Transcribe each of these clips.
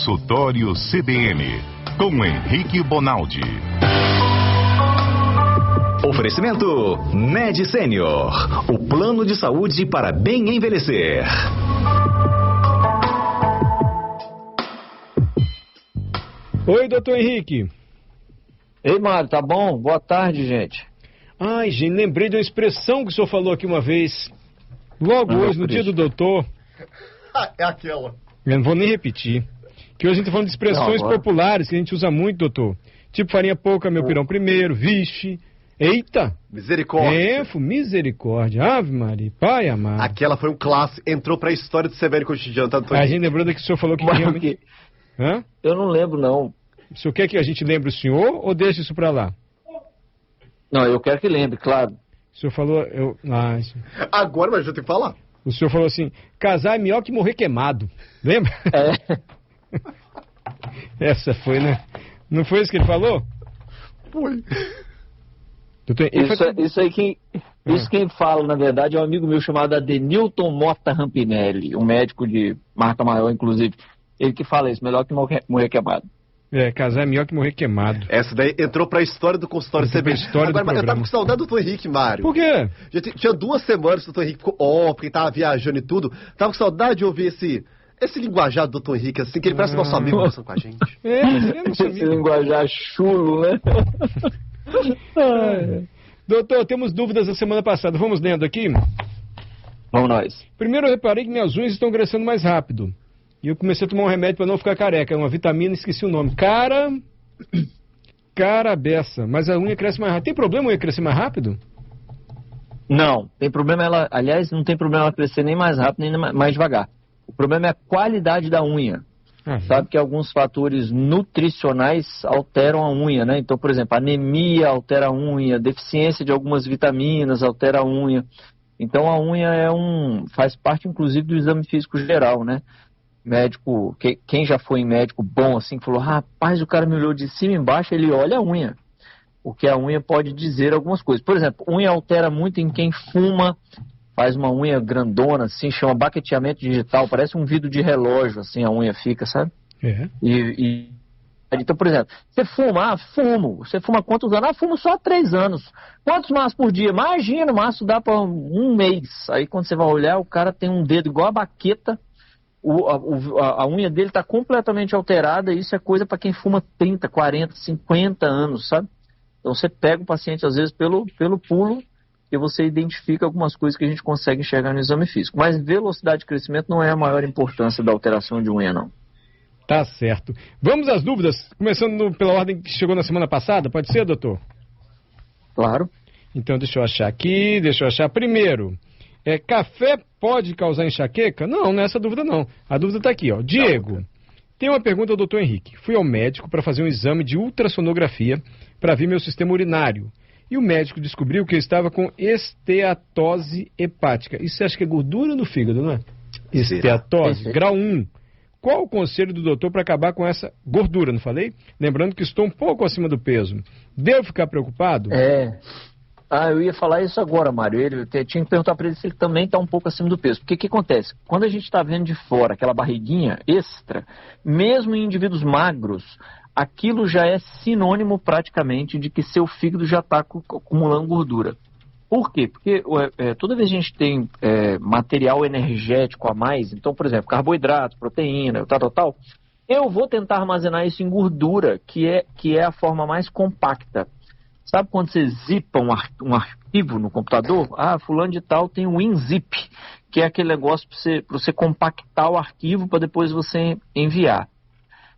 Consultório CBN, com Henrique Bonaldi. Oferecimento Med Senior, o plano de saúde para bem envelhecer. Oi, doutor Henrique. Ei, Mário, tá bom? Boa tarde, gente. Ai, gente, lembrei de uma expressão que o senhor falou aqui uma vez. Logo hoje, no dia do doutor. É aquela. Eu não vou nem repetir. Que hoje a gente tá falando de expressões populares que a gente usa muito, doutor. Tipo farinha pouca, meu pirão primeiro, vixe. Eita! Misericórdia. Misericórdia. Ave Maria, pai amado. Aquela foi um clássico, entrou pra história do Severo Cotidiano, tá? A gente lembrou da que o senhor falou que realmente... Hã? Eu não lembro, não. O senhor quer que a gente lembre o senhor ou deixe isso pra lá? Não, eu quero que lembre, claro. O senhor falou... Agora, mas eu tenho que falar. O senhor falou assim, casar é melhor que morrer queimado. Lembra? É. Essa foi, né? Não foi isso que ele falou? Foi. Isso quem fala, na verdade, é um amigo meu chamado Adenilton Mota Rampinelli, um médico de marca maior, inclusive. Ele que fala isso, melhor que morrer queimado. É, casar é melhor que morrer queimado. Essa daí entrou pra história do consultório CBN. Agora, mas eu tava com saudade do doutor Henrique, Mário. Por quê? Já tinha 2 semanas que o doutor Henrique ficou porque tava viajando e tudo. Tava com saudade de ouvir esse linguajar do doutor Henrique, assim, que ele parece nosso amigo conversando com a gente. É, mas ele é nosso amigo. Esse linguajar chulo, né? Doutor, temos dúvidas da semana passada. Vamos lendo aqui? Vamos nós. Primeiro eu reparei que minhas unhas estão crescendo mais rápido. E eu comecei a tomar um remédio para não ficar careca. É uma vitamina, esqueci o nome. Carabeça. Mas a unha cresce mais rápido. Tem problema a unha crescer mais rápido? Não, tem problema ela... Aliás, não tem problema ela crescer nem mais rápido, nem mais devagar. O problema é a qualidade da unha. Sabe que alguns fatores nutricionais alteram a unha, né? Então, por exemplo, anemia altera a unha, deficiência de algumas vitaminas altera a unha. Então, a unha faz parte, inclusive, do exame físico geral, né? Médico, quem já foi em médico bom, assim, que falou, rapaz, o cara me olhou de cima e embaixo, ele olha a unha. Porque a unha pode dizer algumas coisas. Por exemplo, unha altera muito em quem fuma, faz uma unha grandona, assim, chama baqueteamento digital, parece um vidro de relógio, assim, a unha fica, sabe? É. Então, por exemplo, você fuma, fumo. Você fuma quantos anos? Fumo só 3 anos. Quantos maços por dia? Imagina, o maço dá para 1 mês. Aí quando você vai olhar, o cara tem um dedo igual a baqueta, a unha dele está completamente alterada, e isso é coisa para quem fuma 30, 40, 50 anos, sabe? Então você pega o paciente, às vezes, pelo pulo, e você identifica algumas coisas que a gente consegue enxergar no exame físico. Mas velocidade de crescimento não é a maior importância da alteração de unha, não. Tá certo. Vamos às dúvidas, começando pela ordem que chegou na semana passada, pode ser, doutor? Claro. Então, deixa eu achar aqui, Primeiro, café pode causar enxaqueca? Não, não é essa dúvida não. A dúvida está aqui, ó. Diego, tem uma pergunta ao doutor Henrique. Fui ao médico para fazer um exame de ultrassonografia para ver meu sistema urinário. E o médico descobriu que eu estava com esteatose hepática. Isso você acha que é gordura no fígado, não é? Esteatose, grau 1. Qual o conselho do doutor para acabar com essa gordura, não falei? Lembrando que estou um pouco acima do peso. Devo ficar preocupado? Eu ia falar isso agora, Mário. Eu tinha que perguntar para ele se ele também está um pouco acima do peso. Porque o que acontece? Quando a gente está vendo de fora aquela barriguinha extra, mesmo em indivíduos magros, aquilo já é sinônimo praticamente de que seu fígado já está acumulando gordura. Por quê? Porque toda vez que a gente tem material energético a mais, então, por exemplo, carboidrato, proteína, tal, eu vou tentar armazenar isso em gordura, que é a forma mais compacta. Sabe quando você zipa um arquivo no computador? Fulano de tal tem o WinZip, que é aquele negócio para você compactar o arquivo para depois você enviar.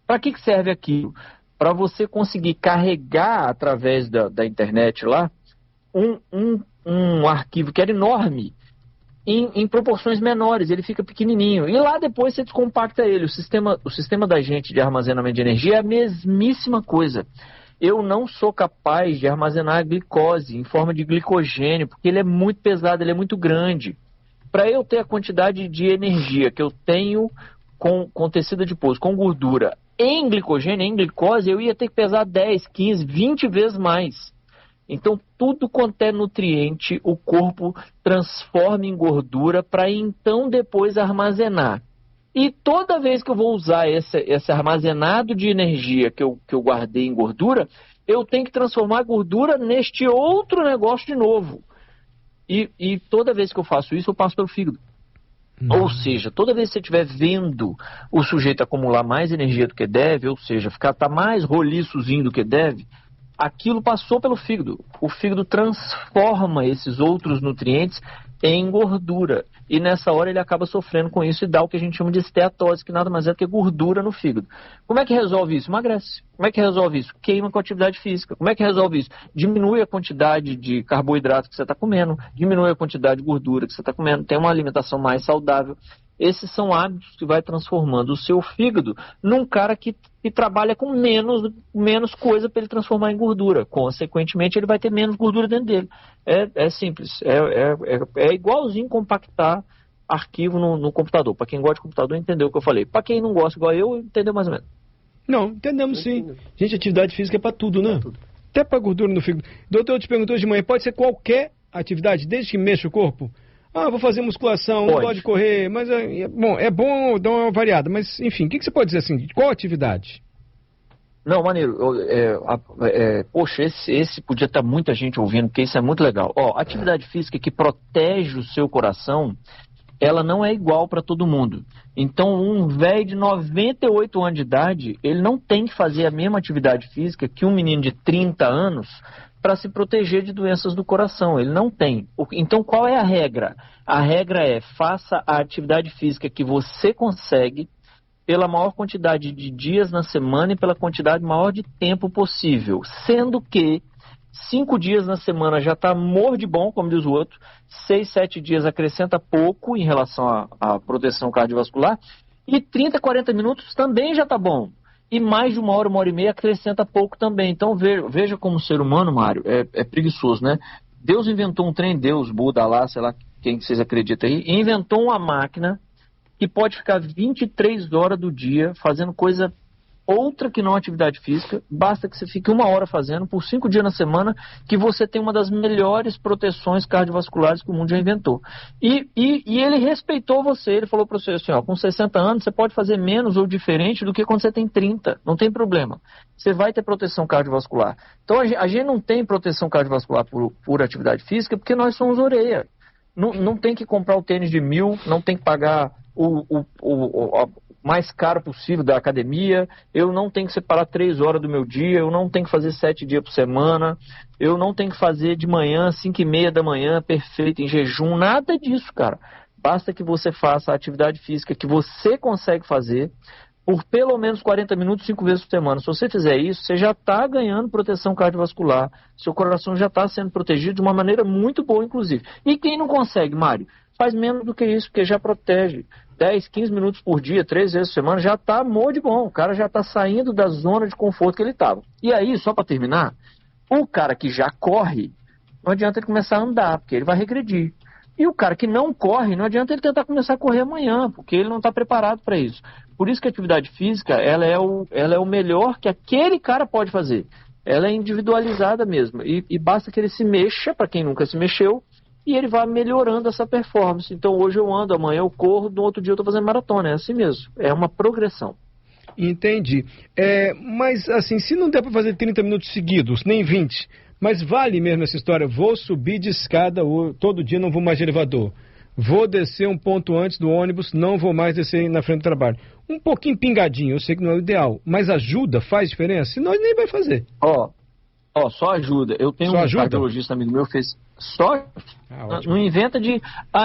Para que serve aquilo? Para você conseguir carregar através da internet lá um arquivo que era enorme em proporções menores, ele fica pequenininho. E lá depois você descompacta ele. O sistema da gente de armazenamento de energia é a mesmíssima coisa. Eu não sou capaz de armazenar glicose em forma de glicogênio, porque ele é muito pesado, ele é muito grande. Para eu ter a quantidade de energia que eu tenho com tecido adiposo, com gordura, em glicogênio, em glicose, eu ia ter que pesar 10, 15, 20 vezes mais. Então, tudo quanto é nutriente, o corpo transforma em gordura para então depois armazenar. E toda vez que eu vou usar esse armazenado de energia que eu guardei em gordura, eu tenho que transformar a gordura neste outro negócio de novo. E toda vez que eu faço isso, eu passo pelo fígado. Ou seja, toda vez que você estiver vendo o sujeito acumular mais energia do que deve, ou seja, tá mais roliçozinho do que deve, aquilo passou pelo fígado. O fígado transforma esses outros nutrientes em gordura. E nessa hora ele acaba sofrendo com isso e dá o que a gente chama de esteatose, que nada mais é do que gordura no fígado. Como é que resolve isso? Emagrece. Como é que resolve isso? Queima com atividade física. Como é que resolve isso? Diminui a quantidade de carboidrato que você está comendo, diminui a quantidade de gordura que você está comendo, tem uma alimentação mais saudável. Esses são hábitos que vai transformando o seu fígado num cara que trabalha com menos coisa para ele transformar em gordura. Consequentemente, ele vai ter menos gordura dentro dele. É simples. É igualzinho compactar arquivo no computador. Para quem gosta de computador, entendeu o que eu falei. Para quem não gosta igual eu, entendeu mais ou menos. Não, entendemos sim. Gente, atividade física é para tudo, né? Até para gordura no fígado. Doutor, eu te perguntou de manhã, pode ser qualquer atividade, desde que mexa o corpo? Vou fazer musculação, não pode correr, mas é bom dar uma variada, mas enfim, o que você pode dizer assim, qual atividade? Não, maneiro, poxa, esse podia estar muita gente ouvindo, porque isso é muito legal. Atividade física que protege o seu coração, ela não é igual para todo mundo. Então, um velho de 98 anos de idade, ele não tem que fazer a mesma atividade física que um menino de 30 anos para se proteger de doenças do coração. Ele não tem. Então, qual é a regra? A regra é, faça a atividade física que você consegue pela maior quantidade de dias na semana e pela quantidade maior de tempo possível. Sendo que 5 dias na semana já está morro de bom, como diz o outro. 6, 7 dias acrescenta pouco em relação à proteção cardiovascular. E 30, 40 minutos também já está bom. E mais de 1 hora, 1 hora e meia acrescenta pouco também. Então veja como o ser humano, Mário, é preguiçoso, né? Deus inventou um trem, Deus, Buda, lá, sei lá quem que vocês acreditam aí, e inventou uma máquina que pode ficar 23 horas do dia fazendo coisa outra que não atividade física. Basta que você fique 1 hora fazendo por 5 dias na semana, que você tem uma das melhores proteções cardiovasculares que o mundo já inventou. E ele respeitou você, ele falou para você assim, com 60 anos você pode fazer menos ou diferente do que quando você tem 30, não tem problema. Você vai ter proteção cardiovascular. Então a gente não tem proteção cardiovascular por atividade física porque nós somos orelha. Não tem que comprar o tênis de 1.000, não tem que pagar o mais caro possível da academia, eu não tenho que separar 3 horas do meu dia, eu não tenho que fazer 7 dias por semana, eu não tenho que fazer de manhã, 5:30 da manhã, perfeito, em jejum, nada disso, cara. Basta que você faça a atividade física que você consegue fazer por pelo menos 40 minutos, 5 vezes por semana. Se você fizer isso, você já está ganhando proteção cardiovascular, seu coração já está sendo protegido de uma maneira muito boa, inclusive. E quem não consegue, Mário, faz menos do que isso, porque já protege. 10, 15 minutos por dia, 3 vezes por semana, já está amor de bom. O cara já está saindo da zona de conforto que ele estava. E aí, só para terminar, o cara que já corre, não adianta ele começar a andar, porque ele vai regredir. E o cara que não corre, não adianta ele tentar começar a correr amanhã, porque ele não está preparado para isso. Por isso que a atividade física, ela é o melhor que aquele cara pode fazer. Ela é individualizada mesmo. E basta que ele se mexa, para quem nunca se mexeu, e ele vai melhorando essa performance. Então hoje eu ando, amanhã eu corro, no outro dia eu estou fazendo maratona. É assim mesmo. É uma progressão. Entendi. Mas assim, se não der para fazer 30 minutos seguidos, nem 20, mas vale mesmo essa história, vou subir de escada todo dia, não vou mais de elevador. Vou descer um ponto antes do ônibus, não vou mais descer na frente do trabalho. Um pouquinho pingadinho, eu sei que não é o ideal, mas ajuda, faz diferença, senão ele nem vai fazer. Só ajuda. Eu tenho cardiologista amigo meu, fez só... não inventa de,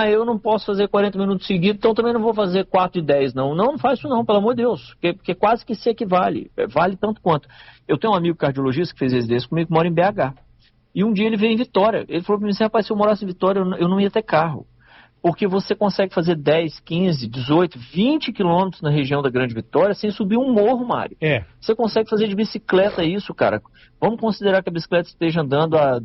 eu não posso fazer 40 minutos seguidos, então também não vou fazer 4 e 10, não. Não faz isso não, pelo amor de Deus, porque quase que se equivale, vale tanto quanto. Eu tenho um amigo cardiologista que fez residência comigo, que mora em BH, e um dia ele veio em Vitória. Ele falou para mim assim, rapaz, se eu morasse em Vitória, eu não ia ter carro. Porque você consegue fazer 10, 15, 18, 20 quilômetros na região da Grande Vitória sem subir um morro, Mário. Você consegue fazer de bicicleta isso, cara. Vamos considerar que a bicicleta esteja andando a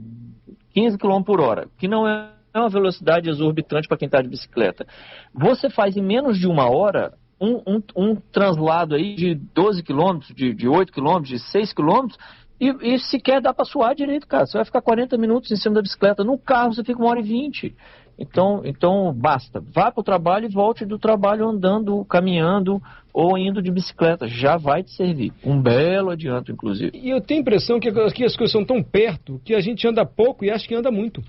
15 km por hora, que não é uma velocidade exorbitante para quem está de bicicleta. Você faz em menos de 1 hora um translado aí de 12 km, de 8 km, de 6 km, e sequer dá para suar direito, cara. Você vai ficar 40 minutos em cima da bicicleta. No carro você fica 1 hora e 20. Então basta. Vá para o trabalho e volte do trabalho andando, caminhando ou indo de bicicleta. Já vai te servir. Um belo adianto, inclusive. E eu tenho a impressão que as coisas são tão perto que a gente anda pouco e acha que anda muito.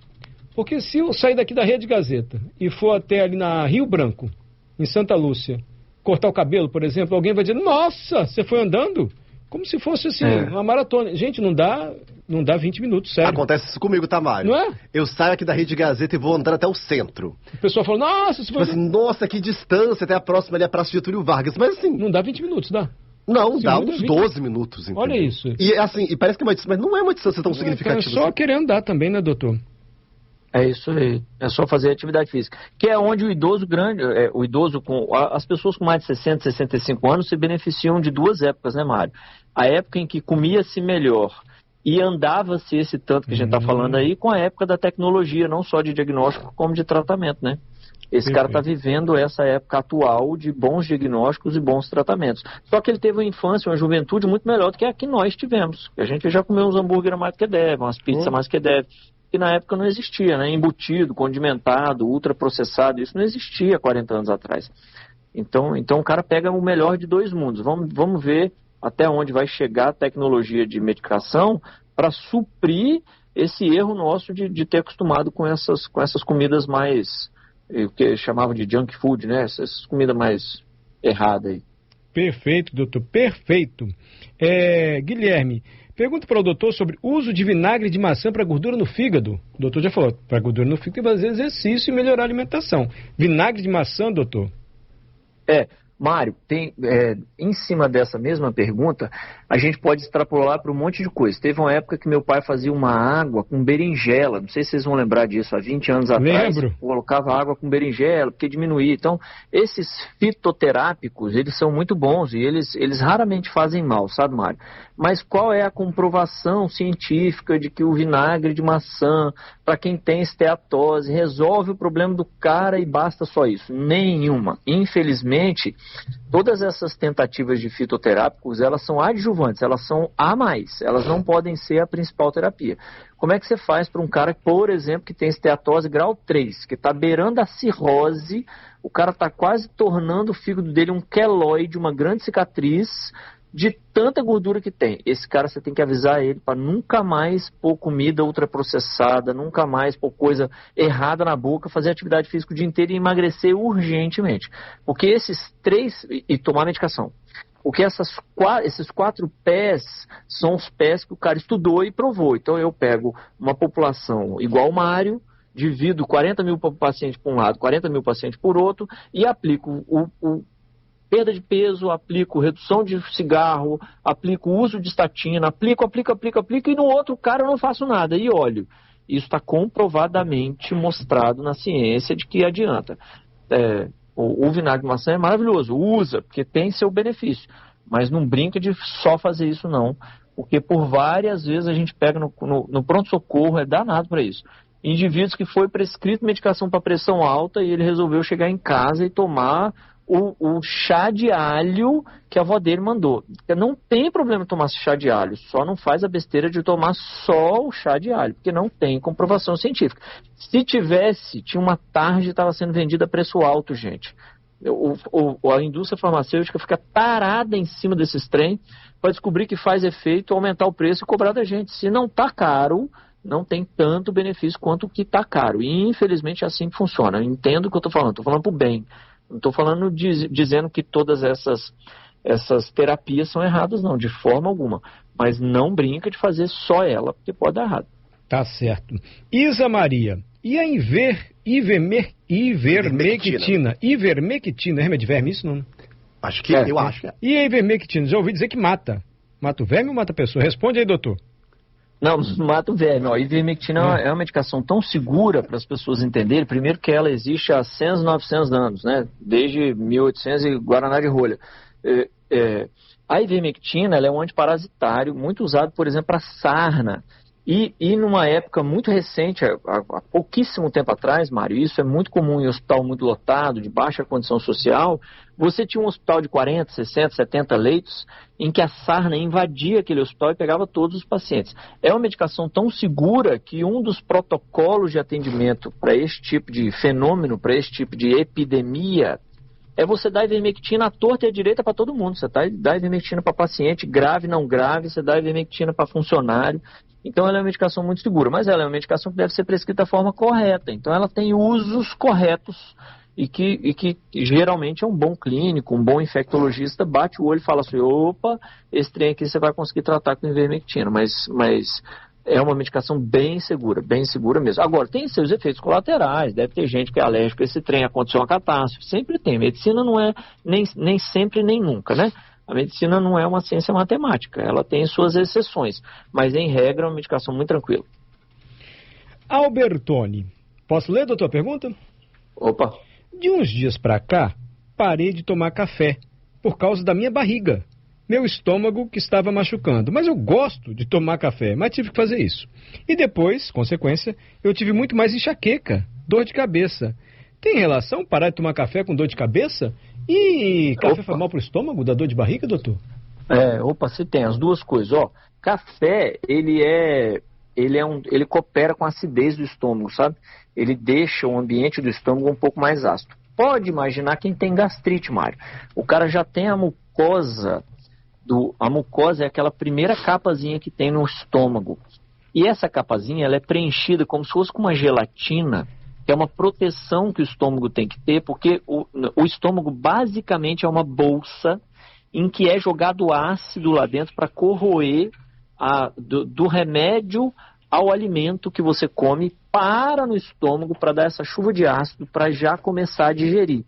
Porque se eu sair daqui da Rede Gazeta e for até ali na Rio Branco, em Santa Lúcia, cortar o cabelo, por exemplo, alguém vai dizer, nossa, você foi andando? Como se fosse assim, uma maratona. Gente, não dá 20 minutos, sério. Acontece isso comigo, tá, Mário? Não é? Eu saio aqui da Rede Gazeta e vou andar até o centro. O pessoal fala, nossa, você foi... Assim, nossa, que distância, até a próxima ali, a Praça Getúlio Vargas. Mas assim... Não dá 20 minutos, dá? Não, Se dá muda uns 20. 12 minutos, entendeu? Olha isso. E assim, e parece que é uma distância, mas não é uma distância tão significativa. É só assim. querer andar também, né, doutor? É isso aí. É só fazer atividade física. Que é onde o idoso as pessoas com mais de 60, 65 anos se beneficiam de duas épocas, né, Mário? A época em que comia-se melhor e andava-se esse tanto que a gente está falando aí, com a época da tecnologia, não só de diagnóstico, como de tratamento, né? Esse cara está vivendo essa época atual de bons diagnósticos e bons tratamentos. Só que ele teve uma infância, uma juventude muito melhor do que a que nós tivemos. A gente já comeu uns hambúrguer mais do que deve, umas pizzas mais do que deve. Que na época não existia, né? Embutido, condimentado, ultraprocessado, isso não existia 40 anos atrás. Então o cara pega o melhor de dois mundos. Vamos ver até onde vai chegar a tecnologia de medicação para suprir esse erro nosso de ter acostumado com essas comidas mais, o que chamavam de junk food, né? Essas comidas mais erradas aí. Perfeito, doutor, perfeito. Guilherme, pergunta para o doutor sobre o uso de vinagre de maçã para gordura no fígado. O doutor já falou, para gordura no fígado tem que fazer exercício e melhorar a alimentação. Vinagre de maçã, doutor? Mário, em cima dessa mesma pergunta, a gente pode extrapolar para um monte de coisa. Teve uma época que meu pai fazia uma água com berinjela, não sei se vocês vão lembrar disso, há 20 anos atrás. Lembro. Colocava água com berinjela, porque diminuía. Então, esses fitoterápicos, eles são muito bons e eles raramente fazem mal, sabe, Mário? Mas qual é a comprovação científica de que o vinagre de maçã, para quem tem esteatose, resolve o problema do cara e basta só isso? Nenhuma. Infelizmente, todas essas tentativas de fitoterápicos, elas são adjuvantes, elas são a mais, elas não podem ser a principal terapia. Como é que você faz para um cara, por exemplo, que tem esteatose grau 3, que está beirando a cirrose, o cara está quase tornando o fígado dele um queloide, uma grande cicatriz, de tanta gordura que tem. Esse cara você tem que avisar ele para nunca mais pôr comida ultraprocessada, nunca mais pôr coisa errada na boca, fazer atividade física o dia inteiro e emagrecer urgentemente. Porque esses três... E tomar medicação. Porque esses 4 pés são os pés que o cara estudou e provou. Então eu pego uma população igual o Mário, divido 40 mil pacientes por um lado, 40 mil pacientes por outro e aplico perda de peso, aplico redução de cigarro, aplico uso de estatina, aplico e no outro cara eu não faço nada e olho. Isso está comprovadamente mostrado na ciência de que adianta. O vinagre de maçã é maravilhoso, usa, porque tem seu benefício, mas não brinca de só fazer isso não, porque por várias vezes a gente pega no pronto-socorro, é danado para isso. Indivíduos que foi prescrito medicação para pressão alta e ele resolveu chegar em casa e tomar o chá de alho que a avó dele mandou. Não tem problema tomar chá de alho, só não faz a besteira de tomar só o chá de alho, porque não tem comprovação científica. Se tivesse, tinha uma tarde que estava sendo vendida a preço alto, gente. A indústria farmacêutica fica parada em cima desses trem para descobrir que faz efeito, aumentar o preço e cobrar da gente. Se não está caro, não tem tanto benefício quanto o que está caro. E infelizmente é assim que funciona. Eu entendo o que eu estou falando, estou falando para o bem. Não estou falando dizendo que todas essas terapias são erradas, não, de forma alguma. Mas não brinca de fazer só ela, porque pode dar errado. Tá certo. Isa Maria, e a ivermectina? Ivermectina, é remédio de verme, isso não? Acho que eu acho. E a ivermectina, já ouvi dizer que mata. Mata o verme ou mata a pessoa? Responde aí, doutor. Não mata o verme. A ivermectina é uma medicação tão segura para as pessoas entenderem. Primeiro que ela existe há 100, 900 anos, né? Desde 1800 e Guaraná de rolha. A ivermectina ela é um antiparasitário muito usado, por exemplo, para sarna. E numa época muito recente, há pouquíssimo tempo atrás, Mário, isso é muito comum em hospital muito lotado, de baixa condição social, você tinha um hospital de 40, 60, 70 leitos, em que a sarna invadia aquele hospital e pegava todos os pacientes. É uma medicação tão segura que um dos protocolos de atendimento para esse tipo de fenômeno, para esse tipo de epidemia, é você dar ivermectina à torta e à direita para todo mundo. Você dá ivermectina para paciente, grave, não grave, você dá ivermectina para funcionário. Então ela é uma medicação muito segura, mas ela é uma medicação que deve ser prescrita da forma correta. Então ela tem usos corretos e que geralmente é um bom clínico, um bom infectologista, bate o olho e fala assim, opa, esse trem aqui você vai conseguir tratar com ivermectina, mas é uma medicação bem segura mesmo. Agora, tem seus efeitos colaterais, deve ter gente que é alérgico a esse trem, aconteceu uma catástrofe, sempre tem. Medicina não é nem sempre nem nunca, né? A medicina não é uma ciência matemática, ela tem suas exceções, mas em regra é uma medicação muito tranquila. Albertone, posso ler, doutor, a pergunta? Opa! De uns dias pra cá, parei de tomar café, por causa da minha barriga. Meu estômago que estava machucando, mas eu gosto de tomar café, mas tive que fazer isso. E depois, consequência, eu tive muito mais enxaqueca, dor de cabeça. Tem relação parar de tomar café com dor de cabeça? E café faz mal pro estômago, dá dor de barriga, doutor? Se tem as duas coisas. Café, ele coopera com a acidez do estômago, sabe? Ele deixa o ambiente do estômago um pouco mais ácido. Pode imaginar quem tem gastrite, Mário. O cara já tem a mucosa. A mucosa é aquela primeira capazinha que tem no estômago. E essa capazinha ela é preenchida como se fosse com uma gelatina, que é uma proteção que o estômago tem que ter, porque o estômago basicamente é uma bolsa em que é jogado ácido lá dentro para corroer do remédio ao alimento que você come, para no estômago para dar essa chuva de ácido para já começar a digerir.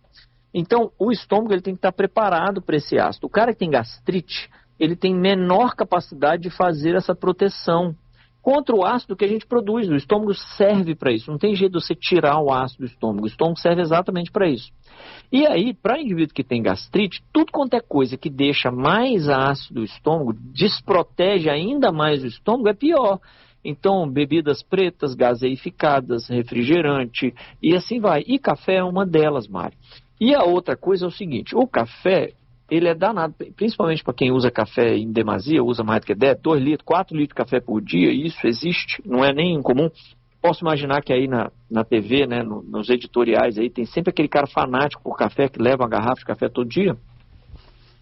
Então, o estômago ele tem que estar preparado para esse ácido. O cara que tem gastrite, ele tem menor capacidade de fazer essa proteção contra o ácido que a gente produz. O estômago serve para isso. Não tem jeito de você tirar o ácido do estômago. O estômago serve exatamente para isso. E aí, para o indivíduo que tem gastrite, tudo quanto é coisa que deixa mais ácido o estômago, desprotege ainda mais o estômago, é pior. Então, bebidas pretas, gaseificadas, refrigerante, e assim vai. E café é uma delas, Mário. E a outra coisa é o seguinte, o café, ele é danado, principalmente para quem usa café em demasia, usa mais do que 10, 2 litros, 4 litros de café por dia, isso existe, não é nem incomum. Posso imaginar que aí na TV, né, nos editoriais, aí tem sempre aquele cara fanático por café, que leva uma garrafa de café todo dia.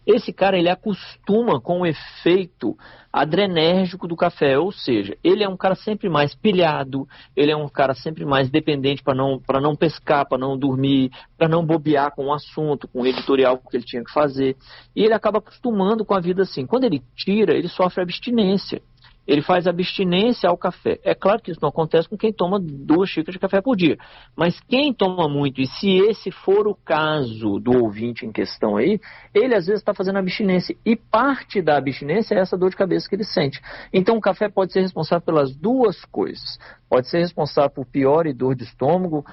Esse cara, ele acostuma com o efeito adrenérgico do café, ou seja, ele é um cara sempre mais pilhado, ele é um cara sempre mais dependente para não pescar, para não dormir, para não bobear com o assunto, com o editorial que ele tinha que fazer. E ele acaba acostumando com a vida assim. Quando ele tira, ele sofre abstinência. Ele faz abstinência ao café. É claro que isso não acontece com quem toma 2 xícaras de café por dia. Mas quem toma muito, e se esse for o caso do ouvinte em questão aí, ele às vezes está fazendo abstinência. E parte da abstinência é essa dor de cabeça que ele sente. Então o café pode ser responsável pelas duas coisas. Pode ser responsável por pior e dor de estômago,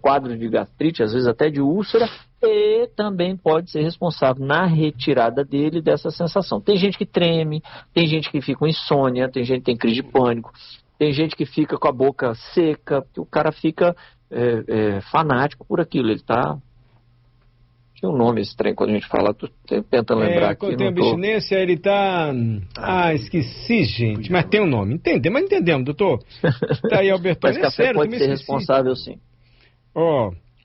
quadro de gastrite, às vezes até de úlcera, e também pode ser responsável na retirada dele dessa sensação. Tem gente que treme, tem gente que fica com insônia, tem gente que tem crise de pânico, tem gente que fica com a boca seca, o cara fica fanático por aquilo, ele tá... Tinha um nome esse trem quando a gente fala, tô tentando lembrar aqui. Quando tem abstinência, ele tá... esqueci, gente, mas tem um nome. Mas entendemos, doutor. Tá aí, Alberto. Mas café pode ser responsável, sim.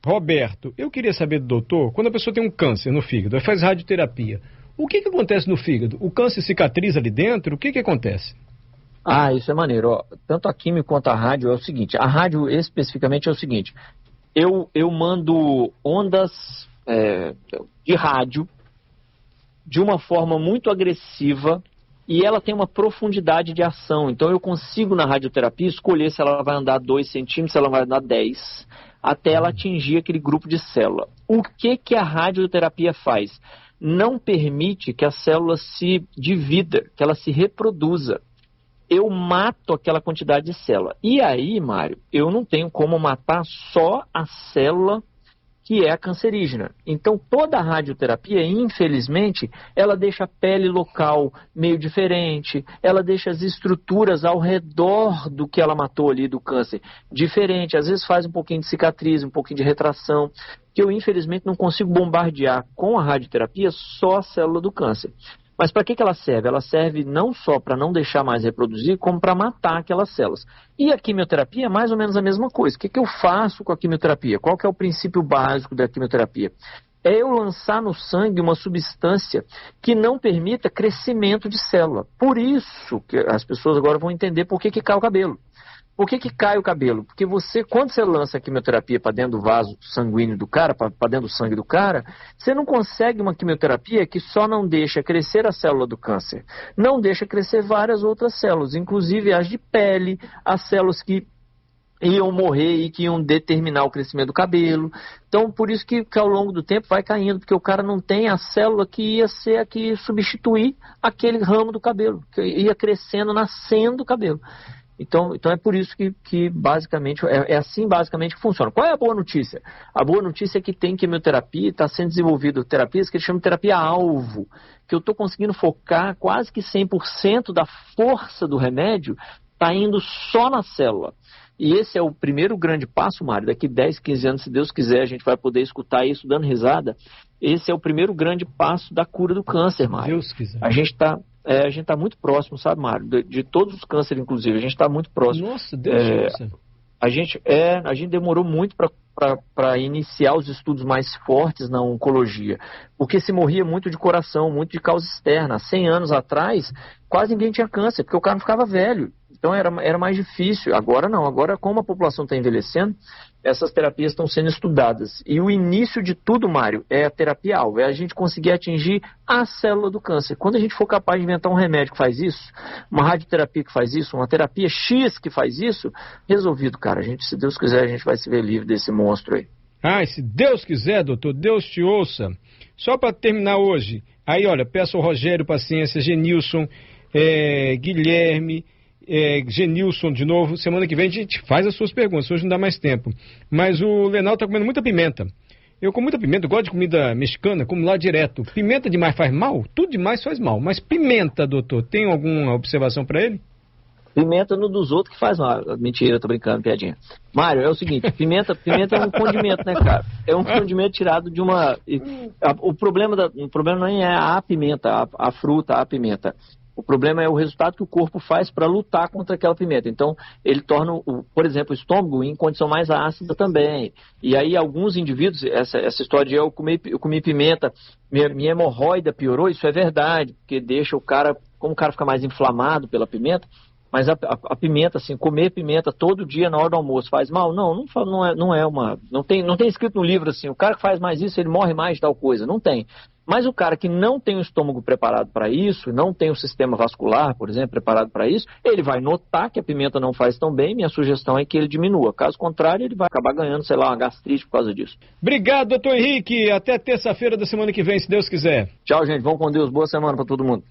Roberto, eu queria saber do doutor, quando a pessoa tem um câncer no fígado, faz radioterapia, o que acontece no fígado? O câncer cicatriza ali dentro? O que acontece? Isso é maneiro. Tanto a química quanto a rádio é o seguinte. A rádio especificamente é o seguinte. Eu mando ondas de rádio de uma forma muito agressiva e ela tem uma profundidade de ação. Então eu consigo na radioterapia escolher se ela vai andar 2 centímetros, se ela vai andar 10, até ela atingir aquele grupo de célula. O que a radioterapia faz? Não permite que a célula se divida, que ela se reproduza. Eu mato aquela quantidade de célula. E aí, Mário, eu não tenho como matar só a célula que é a cancerígena. Então, toda a radioterapia, infelizmente, ela deixa a pele local meio diferente, ela deixa as estruturas ao redor do que ela matou ali do câncer diferente, às vezes faz um pouquinho de cicatriz, um pouquinho de retração, que eu, infelizmente, não consigo bombardear com a radioterapia só a célula do câncer. Mas para que ela serve? Ela serve não só para não deixar mais reproduzir, como para matar aquelas células. E a quimioterapia é mais ou menos a mesma coisa. O que eu faço com a quimioterapia? Qual que é o princípio básico da quimioterapia? É eu lançar no sangue uma substância que não permita crescimento de célula. Por isso que as pessoas agora vão entender por que cai o cabelo. Por que cai o cabelo? Porque quando você lança a quimioterapia para dentro do vaso sanguíneo do cara, para dentro do sangue do cara, você não consegue uma quimioterapia que só não deixa crescer a célula do câncer. Não deixa crescer várias outras células, inclusive as de pele, as células que iam morrer e que iam determinar o crescimento do cabelo. Então, por isso que ao longo do tempo vai caindo, porque o cara não tem a célula que ia ser a que substituir aquele ramo do cabelo, que ia crescendo, nascendo o cabelo. Então é por isso que basicamente, é assim basicamente que funciona. Qual é a boa notícia? A boa notícia é que tem quimioterapia, está sendo desenvolvido terapias que eles chamam de terapia-alvo, que eu estou conseguindo focar quase que 100% da força do remédio, está indo só na célula. E esse é o primeiro grande passo, Mário. Daqui 10, 15 anos, se Deus quiser, a gente vai poder escutar isso dando risada. Esse é o primeiro grande passo da cura do câncer, Mário. Deus quiser. A gente está muito próximo, sabe, Mário? De todos os cânceres, inclusive. A gente está muito próximo. Nossa, Deus a gente demorou muito para iniciar os estudos mais fortes na oncologia, porque se morria muito de coração, muito de causa externa. Há 100 anos atrás, quase ninguém tinha câncer, porque o cara não ficava velho. Então era mais difícil. Agora não. Agora, como a população está envelhecendo, essas terapias estão sendo estudadas. E o início de tudo, Mário, é a terapia-alvo. É a gente conseguir atingir a célula do câncer. Quando a gente for capaz de inventar um remédio que faz isso, uma radioterapia que faz isso, uma terapia X que faz isso, resolvido, cara. Se Deus quiser, a gente vai se ver livre desse monstro aí. E se Deus quiser, doutor, Deus te ouça. Só para terminar hoje, aí olha, peço ao Rogério paciência, Genilson, Guilherme, Genilson de novo. Semana que vem a gente faz as suas perguntas, hoje não dá mais tempo. Mas o Lenal está comendo muita pimenta. Eu como muita pimenta, eu gosto de comida mexicana, como lá direto. Pimenta demais faz mal? Tudo demais faz mal. Mas pimenta, doutor, tem alguma observação para ele? Pimenta no dos outros que faz mal. Mentira, tô brincando, piadinha. Mário, é o seguinte, pimenta é um condimento, né, cara? É um condimento tirado de uma... O problema não é a pimenta, a fruta, a pimenta. O problema é o resultado que o corpo faz para lutar contra aquela pimenta. Então, ele torna, por exemplo, o estômago em condição mais ácida também. E aí, alguns indivíduos, essa história de eu comi pimenta, minha hemorroida piorou, isso é verdade, porque deixa o cara, como o cara fica mais inflamado pela pimenta, mas a pimenta, assim, comer pimenta todo dia na hora do almoço faz mal? Não tem escrito no livro assim, o cara que faz mais isso, ele morre mais de tal coisa. Não tem. Mas o cara que não tem o estômago preparado para isso, não tem o sistema vascular, por exemplo, preparado para isso, ele vai notar que a pimenta não faz tão bem. Minha sugestão é que ele diminua. Caso contrário, ele vai acabar ganhando, sei lá, uma gastrite por causa disso. Obrigado, doutor Henrique. Até terça-feira da semana que vem, se Deus quiser. Tchau, gente. Vamos com Deus. Boa semana para todo mundo.